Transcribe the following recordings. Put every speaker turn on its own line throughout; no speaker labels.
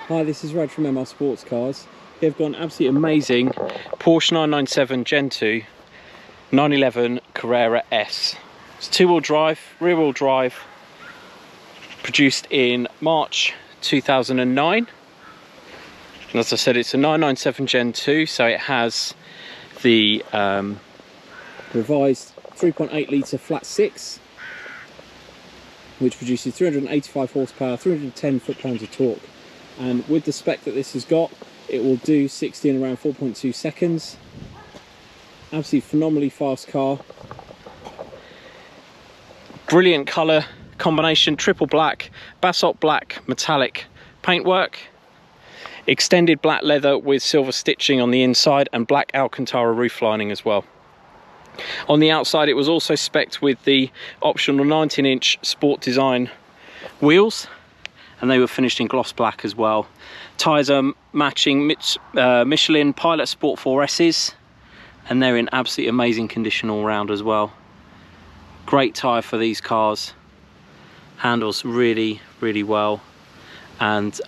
Hi, this is Rad from MR Sportscars. They've got an absolutely amazing Porsche 997 Gen 2 911 Carrera S. It's two-wheel drive, rear-wheel drive, produced in March 2009. And as I said, it's a 997 Gen 2, so it has the revised 3.8 litre Flat-6, which produces 385 horsepower, 310 foot-pounds of torque. And with the spec that this has got, it will do 60 in around 4.2 seconds. Absolutely phenomenally fast car. Brilliant colour combination, triple black, Basalt Black Metallic paintwork, extended black leather with silver stitching on the inside, and black Alcantara roof lining as well. On the outside, it was also spec'd with the optional 19-inch sport design wheels, and they were finished in gloss black as well. Tyres are matching Michelin Pilot Sport 4S's, and they're in absolutely amazing condition all round as well. Great tyre for these cars, handles really well, and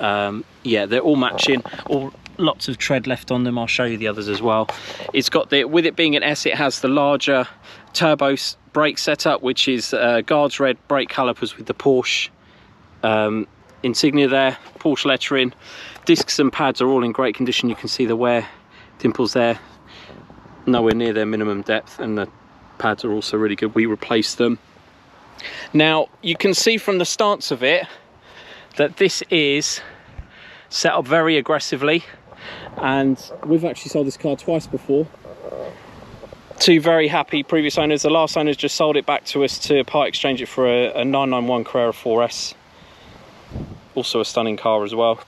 yeah, they're all matching, all lots of tread left on them. I'll show you the others as well. It's got the, with it being an S, it has the larger turbo brake setup, which is guards red brake calipers with the Porsche insignia there, Porsche lettering. Discs and pads are all in great condition. You can see the wear dimples there, nowhere near their minimum depth, and the pads are also really good. We replaced them. Now you can see from the stance of it that this is set up very aggressively, and we've actually sold this car twice before. Two very happy previous owners. The last owners just sold it back to us to part exchange it for a 991 Carrera 4S. Also a stunning car as well.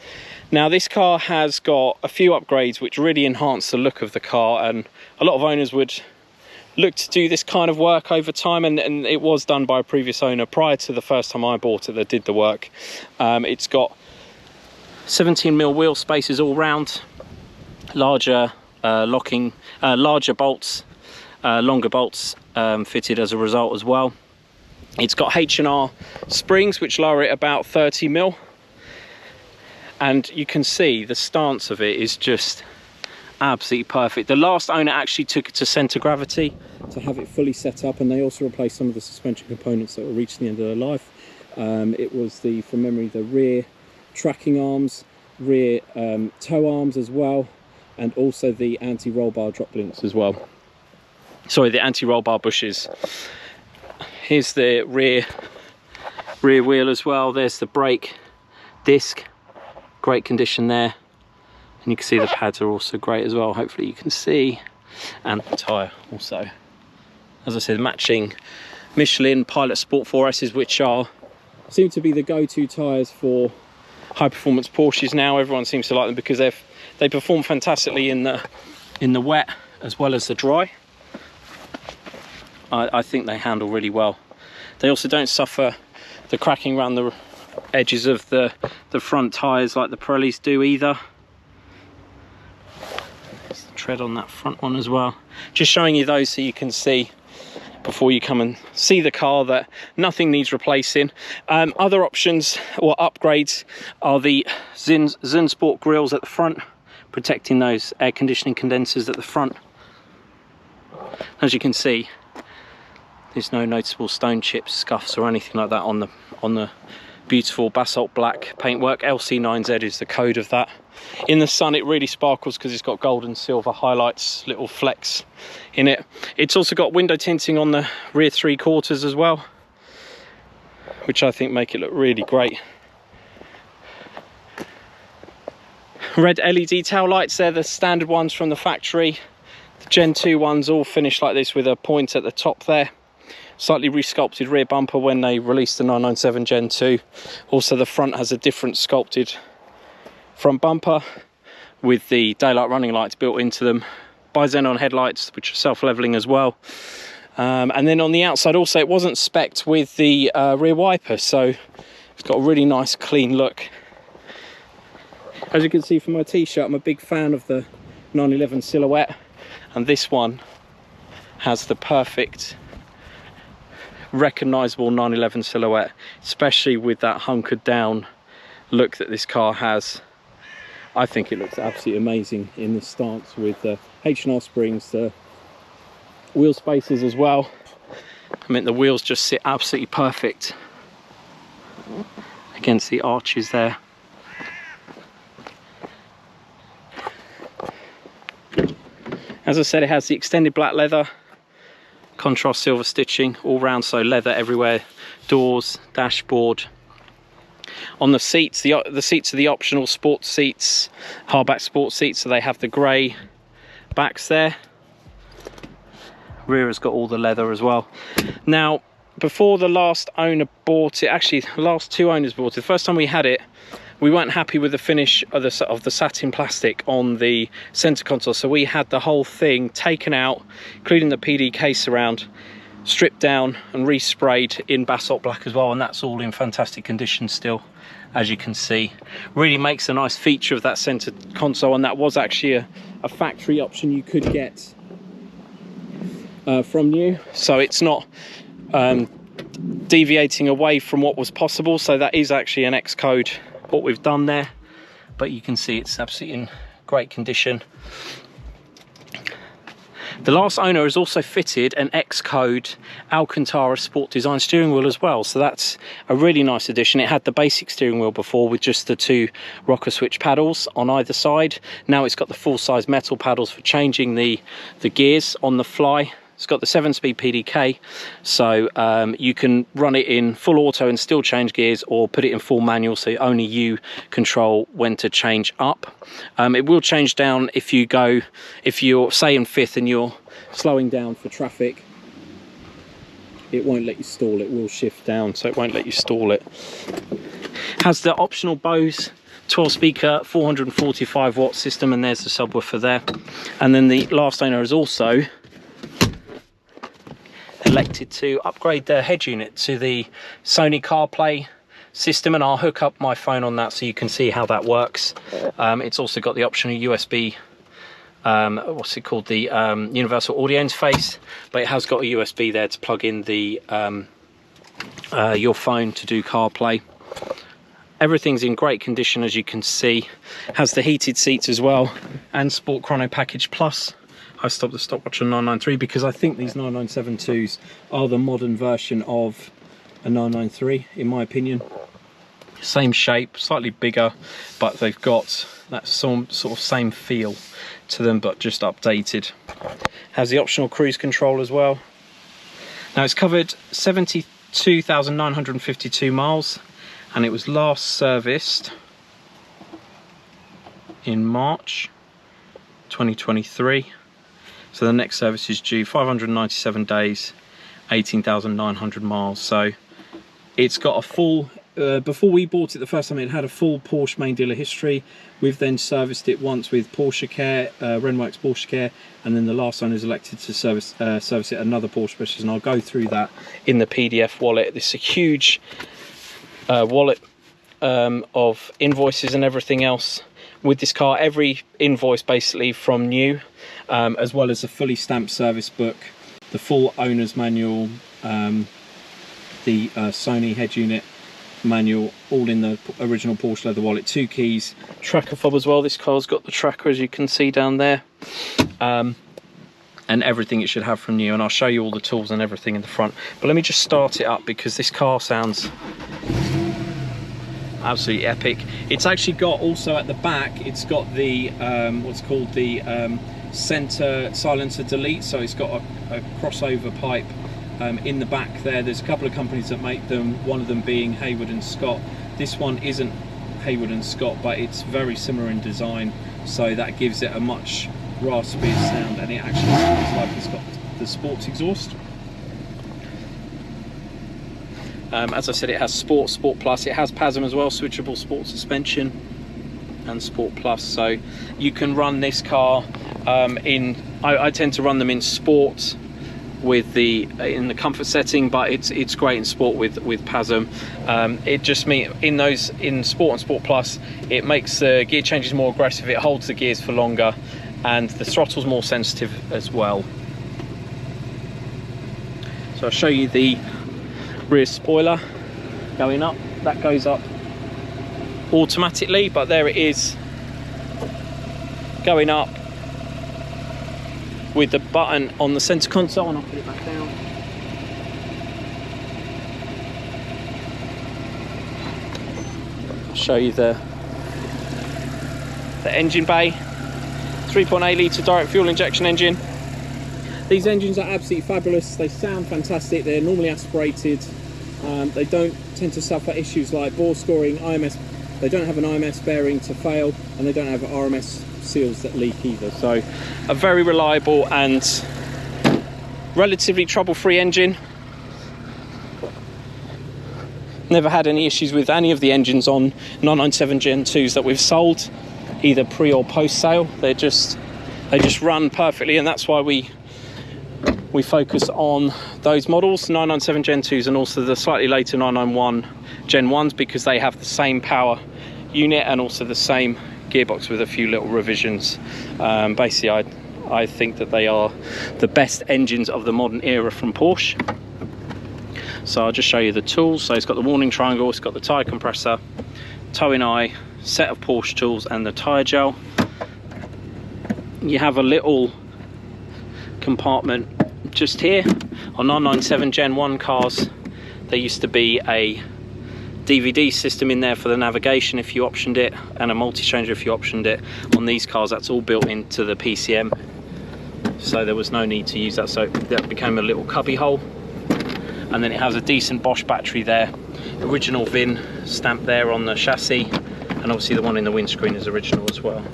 Now this car has got a few upgrades which really enhance the look of the car, and a lot of owners would look to do this kind of work over time, and it was done by a previous owner prior to the first time I bought it that did the work. It's got 17mm wheel spaces all round, larger larger bolts, longer bolts fitted as a result as well. It's got H&R springs which lower it about 30mm, and you can see the stance of it is just absolutely perfect. The last owner actually took it to centre gravity to have it fully set up, and they also replaced some of the suspension components that were reaching the end of their life. It was from memory, the rear tracking arms, rear toe arms as well, and also the anti-roll bar drop links as well. Sorry, the anti-roll bar bushes. Here's the rear wheel as well. There's the brake disc, great condition there, and you can see the pads are also great as well. Hopefully you can see, and the tyre also. As I said, matching Michelin Pilot Sport 4S's, which seem to be the go-to tyres for high-performance Porsches now. Everyone seems to like them because they perform fantastically in the wet as well as the dry. I think they handle really well. They also don't suffer the cracking around the edges of the front tyres like the Pirellis do either. There's the tread on that front one as well. Just showing you those so you can see before you come and see the car that nothing needs replacing. Other options or upgrades are the Zin Sport grills at the front, protecting those air conditioning condensers at the front. As you can see, there's no noticeable stone chips, scuffs or anything like that on the beautiful Basalt Black paintwork. LC9Z is the code of that. In the sun it really sparkles because it's got gold and silver highlights, little flecks in it. It's also got window tinting on the rear 3/4 as well, which I think make it look really great. Red LED tail lights, they're the standard ones from the factory. The Gen 2 ones all finished like this with a point at the top there. Slightly resculpted rear bumper when they released the 997 Gen 2. Also the front has a different sculpted front bumper with the daylight running lights built into them. Bi-xenon headlights which are self-leveling as well. And then on the outside also it wasn't spec'd with the rear wiper, so it's got a really nice clean look. As you can see from my t-shirt, I'm a big fan of the 911 silhouette, and this one has the perfect recognizable 911 silhouette, especially with that hunkered down look that this car has. I think it looks absolutely amazing in this stance with the H&R springs, the wheel spacers as well. I mean, the wheels just sit absolutely perfect against the arches there. As I said, it has the extended black leather, contrast silver stitching all round, so leather everywhere, doors, dashboard. On the seats, the seats are the optional sports seats, hardback sports seats, so they have the grey backs there. Rear has got all the leather as well. Now, before the last owner bought it, actually the last two owners bought it, the first time we had it, we weren't happy with the finish of the satin plastic on the centre console, so we had the whole thing taken out, including the PDK surround, stripped down and resprayed in Basalt Black as well, and that's all in fantastic condition still, as you can see. Really makes a nice feature of that centre console, and that was actually a factory option you could get from new, so it's not deviating away from what was possible. So that is actually an X code what we've done there, but you can see it's absolutely in great condition. The last owner has also fitted an X code Alcantara sport design steering wheel as well, so that's a really nice addition. It had the basic steering wheel before with just the two rocker switch paddles on either side. Now it's got the full size metal paddles for changing the gears on the fly. It's got the 7-speed PDK, so you can run it in full auto and still change gears, or put it in full manual, so only you control when to change up. It will change down if you're say in fifth and you're slowing down for traffic. It won't let you stall, it will shift down, so it won't let you stall it. Has the optional Bose 12 speaker 445 watt system, and there's the subwoofer there. And then the last owner has also elected to upgrade their head unit to the Sony CarPlay system, and I'll hook up my phone on that so you can see how that works. It's also got the optional USB, what's it called, the universal audio interface, but it has got a USB there to plug in the your phone to do CarPlay. Everything's in great condition, as you can see. Has the heated seats as well, and Sport Chrono Package Plus. I stopped the stopwatch on 993 because I think these 9972s are the modern version of a 993, in my opinion. Same shape, slightly bigger, but they've got that sort of same feel to them, but just updated. Has the optional cruise control as well. Now, it's covered 72,952 miles, and it was last serviced in March 2023. So the next service is due 597 days, 18,900 miles. So it's got a full, before we bought it the first time, it had a full Porsche main dealer history. We've then serviced it once with Porsche Care, Renworks Porsche Care, and then the last owner is elected to service it another Porsche Specialist, and I'll go through that in the PDF wallet. This is a huge wallet of invoices and everything else with this car. Every invoice basically from new, as well as a fully stamped service book, the full owner's manual, the Sony head unit manual, all in the original Porsche leather wallet. 2 keys, tracker fob as well. This car's got the tracker, as you can see down there, and everything it should have from new, and I'll show you all the tools and everything in the front. But let me just start it up because this car sounds absolutely epic. It's actually got, also at the back, it's got the what's called the center silencer delete, so it's got a crossover pipe in the back there. There's a couple of companies that make them, one of them being Hayward and Scott. This one isn't Hayward and Scott, but it's very similar in design, so that gives it a much raspier sound, and it actually sounds like it's got the sports exhaust. As I said, it has Sport, Sport Plus, it has PASM as well, switchable sport suspension, and Sport Plus. So you can run this car I tend to run them in Sport with in the comfort setting, but it's great in Sport with PASM. It just means in Sport and Sport Plus, it makes the gear changes more aggressive, it holds the gears for longer, and the throttle's more sensitive as well. So I'll show you the rear spoiler going up. That goes up automatically, but there it is going up with the button on the center console, and I'll put it back down. I'll show you the engine bay. 3.8 litre direct fuel injection engine. These engines are absolutely fabulous. They sound fantastic. They're normally aspirated. They don't tend to suffer issues like bore scoring, IMS. They don't have an IMS bearing to fail, and they don't have RMS seals that leak either. So a very reliable and relatively trouble-free engine. Never had any issues with any of the engines on 997 Gen 2s that we've sold, either pre or post sale. They just run perfectly, and that's why we focus on those models, 997 Gen 2s and also the slightly later 991 Gen 1s, because they have the same power unit and also the same gearbox with a few little revisions. Basically, I think that they are the best engines of the modern era from Porsche. So I'll just show you the tools. So it's got the warning triangle, it's got the tyre compressor, towing eye, set of Porsche tools, and the tyre gel. You have a little compartment just here. On 997 Gen 1 cars, there used to be a DVD system in there for the navigation if you optioned it, and a multi-changer if you optioned it. On these cars, that's all built into the PCM, so there was no need to use that, so that became a little cubby hole. And then it has a decent Bosch battery there, original VIN stamp there on the chassis, and obviously the one in the windscreen is original as well.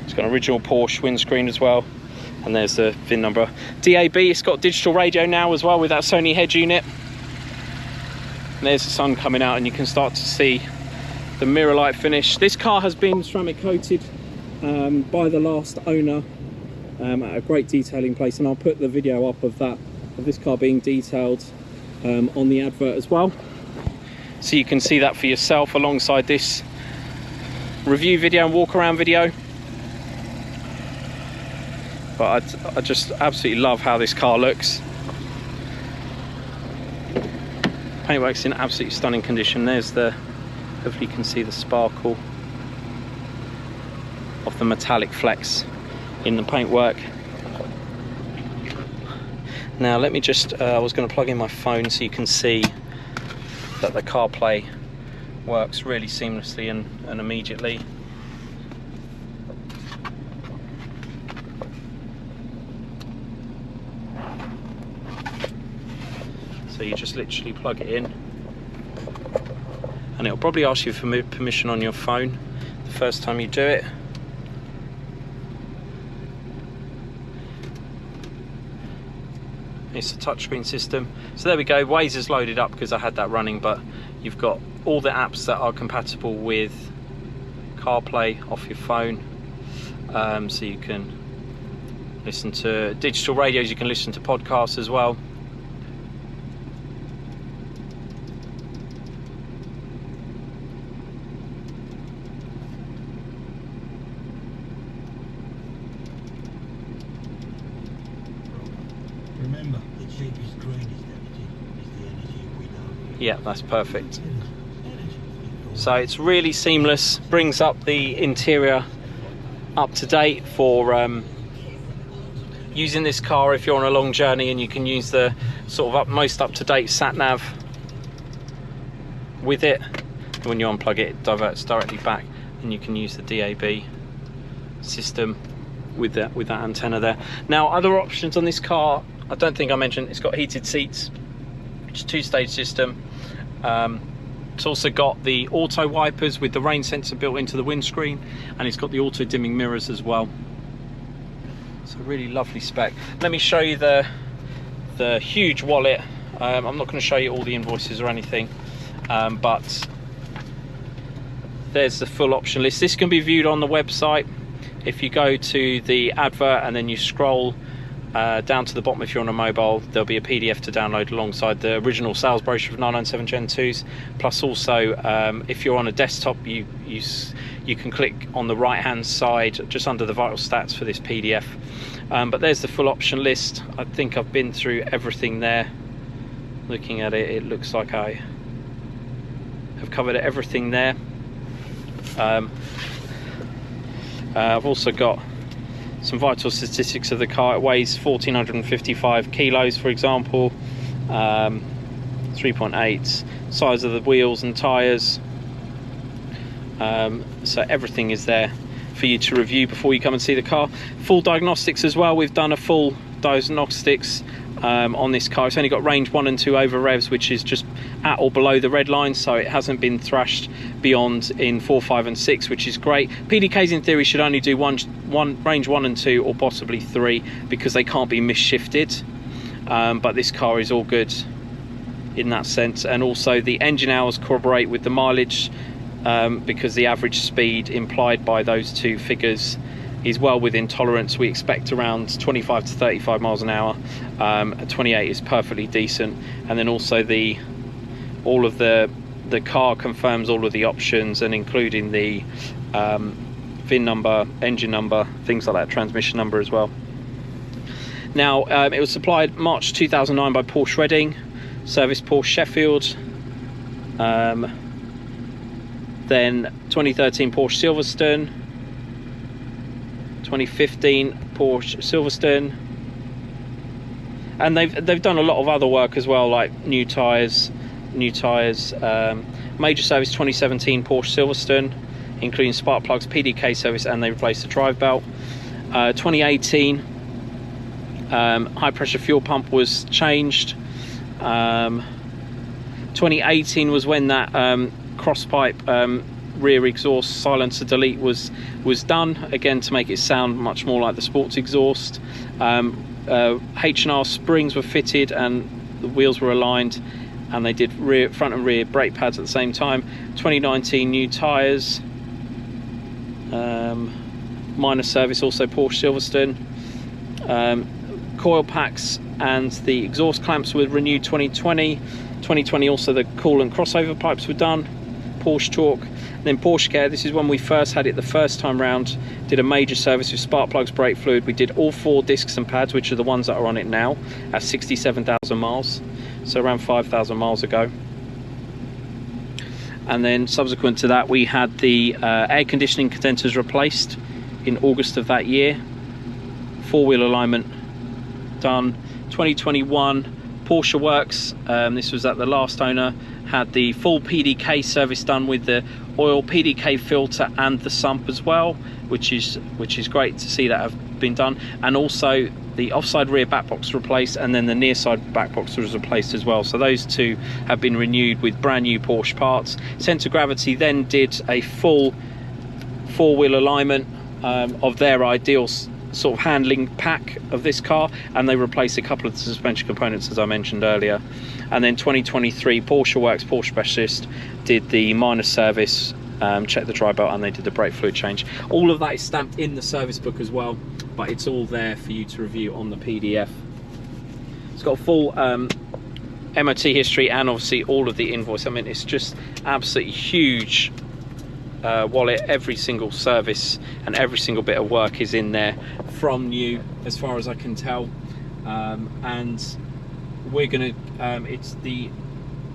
It's got an original Porsche windscreen as well, and there's the VIN number. DAB, it's got digital radio now as well with that Sony head unit. And there's the sun coming out, and you can start to see the mirror light finish. This car has been ceramic coated by the last owner at a great detailing place, and I'll put the video up of this car being detailed on the advert as well, so you can see that for yourself alongside this review video and walk around video. But I just absolutely love how this car looks. Paintwork's in absolutely stunning condition. There's hopefully you can see the sparkle of the metallic flecks in the paintwork. Now let me just, I was going to plug in my phone so you can see that the CarPlay works really seamlessly and immediately. So you just literally plug it in, and it'll probably ask you for permission on your phone the first time you do it. It's a touchscreen system. So there we go, Waze is loaded up because I had that running, but you've got all the apps that are compatible with CarPlay off your phone. So you can listen to digital radios, you can listen to podcasts as well.
Remember, the cheapest green is the energy we know.
Yeah, that's perfect. So it's really seamless, brings up the interior up to date for using this car if you're on a long journey, and you can use the sort of most up-to-date sat-nav with it. When you unplug it, it diverts directly back, and you can use the DAB system with that antenna there. Now, other options on this car, I don't think I mentioned, it's got heated seats, it's a two-stage system. It's also got the auto wipers with the rain sensor built into the windscreen, and it's got the auto dimming mirrors as well. It's a really lovely spec. Let me show you the huge wallet. I'm not going to show you all the invoices or anything, but there's the full option list. This can be viewed on the website. If you go to the advert and then you scroll down to the bottom, if you're on a mobile, there'll be a PDF to download alongside the original sales brochure of 997 Gen 2s. Plus also, if you're on a desktop, you can click on the right hand side just under the vital stats for this PDF. But there's the full option list. I think I've been through everything there. looking at it, it looks like I have covered everything there. I've also got some vital statistics of the car. It weighs 1,455 kilos, for example. 3.8 size of the wheels and tyres. So everything is there for you to review before you come and see the car. Full diagnostics as well. We've done a full diagnostics on this car. It's only got range 1 and 2 over revs, which is just at or below the red line, so it hasn't been thrashed beyond in 4, 5 and 6, which is great. PDKs in theory should only do range 1 and 2, or possibly 3, because they can't be misshifted. But this car is all good in that sense, and also the engine hours corroborate with the mileage, because the average speed implied by those two figures is well within tolerance. We expect around 25 to 35 miles an hour. 28 is perfectly decent. And then also the car confirms all of the options, and including the VIN number, engine number, things like that, transmission number as well. Now, it was supplied March 2009 by Porsche Reading, service Porsche Sheffield, then 2013 Porsche Silverstone, 2015 Porsche Silverstone, and they've done a lot of other work as well, like new tyres. Major service 2017 Porsche Silverstone, including spark plugs, PDK service, and they replaced the drive belt. 2018 high pressure fuel pump was changed. 2018 was when that cross pipe rear exhaust silencer delete was done, again to make it sound much more like the sports exhaust. H&R springs were fitted and the wheels were aligned, and they did front and rear brake pads at the same time. 2019 new tyres, minor service also Porsche Silverstone. Coil packs and the exhaust clamps were renewed 2020. 2020 also the coolant crossover pipes were done, Porsche torque. And then Porsche Care, this is when we first had it the first time round, did a major service with spark plugs, brake fluid. We did all 4 discs and pads, which are the ones that are on it now, at 67,000 miles, so around 5,000 miles ago. And then subsequent to that, we had the air conditioning condensers replaced in August of that year. 4-wheel alignment done. 2021 Porsche Works, this was at the last owner, had the full PDK service done with the oil, PDK filter and the sump as well, which is great to see that have been done. And also the offside rear back box replaced, and then the near side back box was replaced as well. So those two have been renewed with brand new Porsche parts. Centre Gravity then did a full 4-wheel alignment of their ideal sort of handling pack of this car, and they replaced a couple of the suspension components as I mentioned earlier. And then 2023 Porsche Works Porsche Specialist did the minor service, checked the dry belt, and they did the brake fluid change. All of that is stamped in the service book as well, but it's all there for you to review on the PDF. It's got a full MOT history and obviously all of the invoice. I mean, it's just absolutely huge wallet. Every single service and every single bit of work is in there from new, as far as I can tell. And we're gonna it's the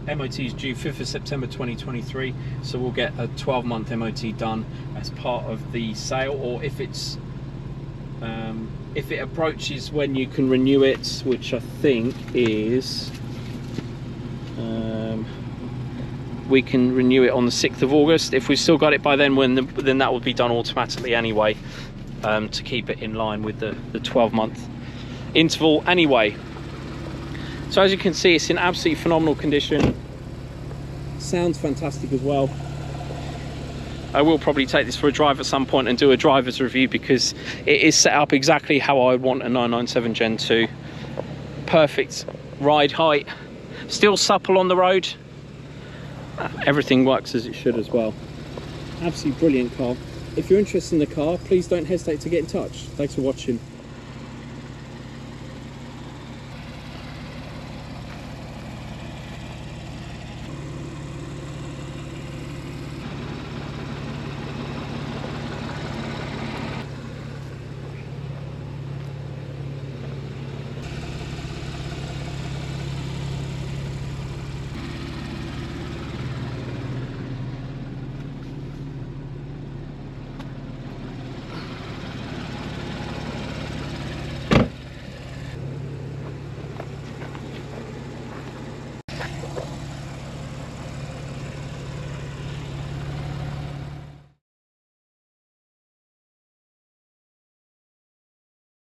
MOT is due 5th of September 2023, so we'll get a 12-month MOT done as part of the sale, or if it's if it approaches when you can renew it, which I think is we can renew it on the 6th of August. If we've still got it by then, then that will be done automatically anyway, to keep it in line with the 12-month interval anyway. So as you can see, it's in absolutely phenomenal condition. Sounds fantastic as well. I will probably take this for a drive at some point and do a driver's review, because it is set up exactly how I would want a 997 Gen 2. Perfect ride height, still supple on the road. Everything works as it should as well. Absolutely brilliant car. If you're interested in the car, please don't hesitate to get in touch. Thanks for watching.